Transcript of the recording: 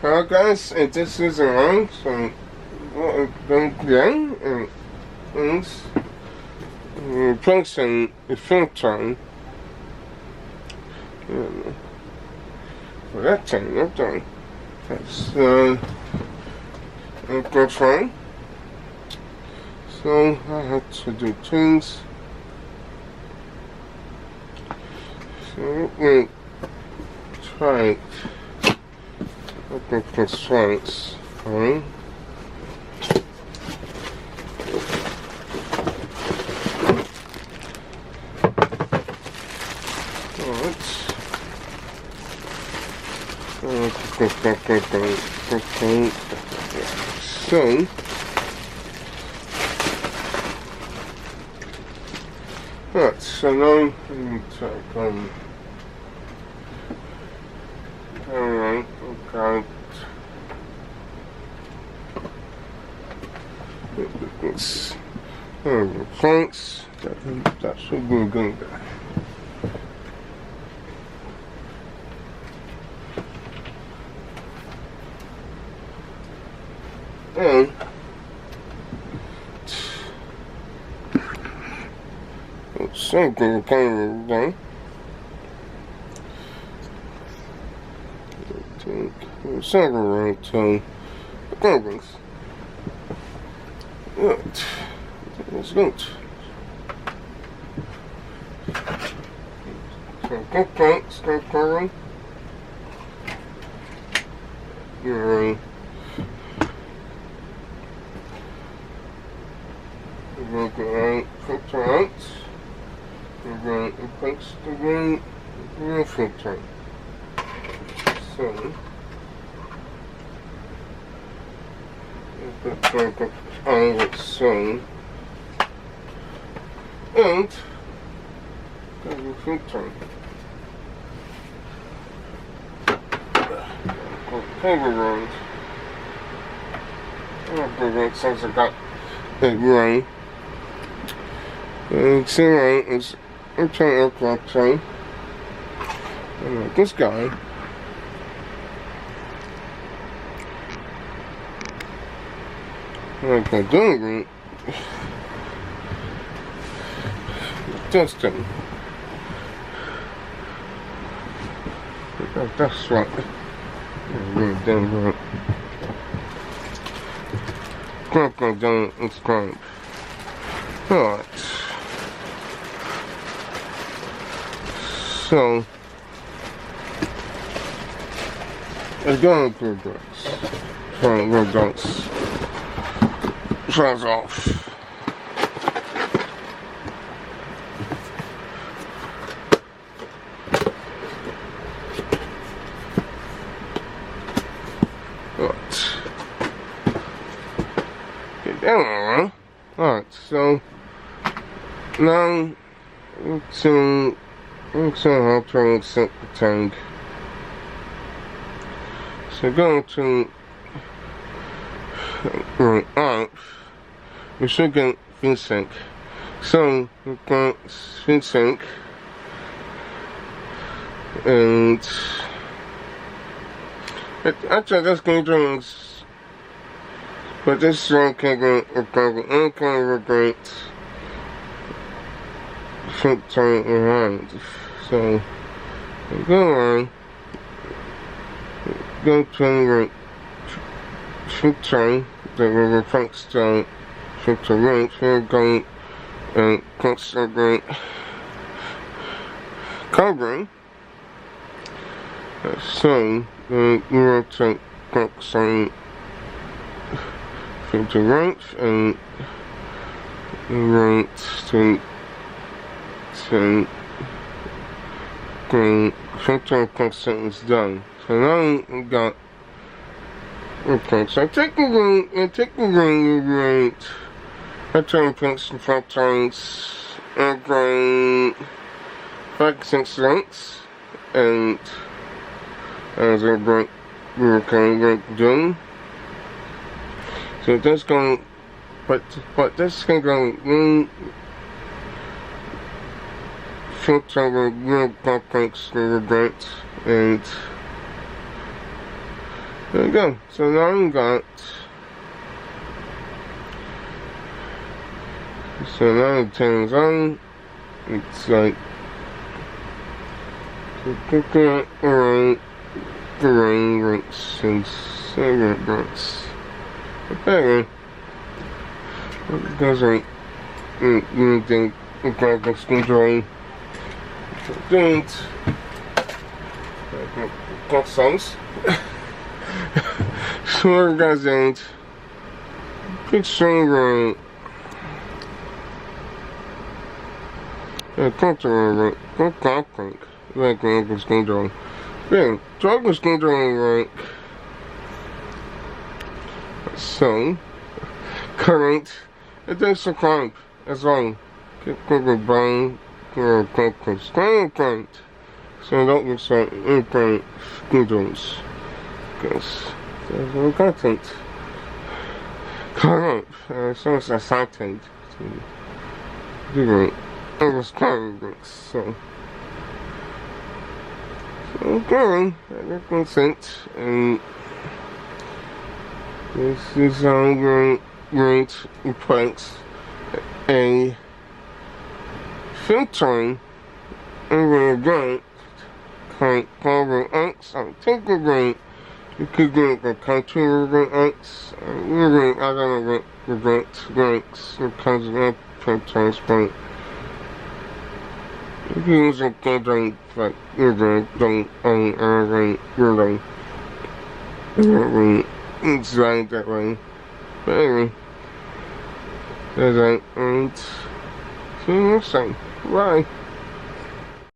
Hello guys, and this is Aaron from Broca and function time. For that time, not done. That's good fine. So I had to do things. So we try open constraints. Fine. So right, so now we need to alright, okay. It's planks, that should be good. And something kind of done. Something right to the progress. Right. Let's go. So go planks, go covering. You're we're going to filter out. We're going to place the real filter. So, we're going to find it so. And, the filter. Paper road. Since I got it right. It's alright, I'm trying to aircraft train. This guy. Like I doing it. Justin. That's right. Really damn right. Crap goes down, it's crap. Alright. So, it's going to progress. So, we're done. Turns off. Right. Get down alright. Alright, so now I'll try to set the tank. So going to out, we should get fin sync. So we've got fin sync and actually that's going to do, but this one can go any kind of great filter around. So go on, go to the filter that will reflect the filter right. We're going and constantly covering. So we will take some filter right and right to the filter constant is done. So now we got okay, so I take the ring right. I try and put some filters and going 5 6 lengths and as I break down. So that's going, but that's going to go filter with real complex little bits and There we go. So now we got. So now it turns on. It's like. Around the rain works and cigarette works. Okay. It doesn't. You think it's controlling. Don't. Got songs. So it doesn't. Picture control it. Control. Like it's control. Then drug is controlling right. So current. It does a current as well. Get brain. Current. So that looks like current controls. Because there's no content. Current. So it's assigned to different understandings. So okay, that makes sense. And this is going to put a filtering over the great carbon X. Take the great. You could get the contour X. I don't know what the greats because of filters, but you can use a content like don't really it's like that way. But anyway, there's that, and see you next time. Bye.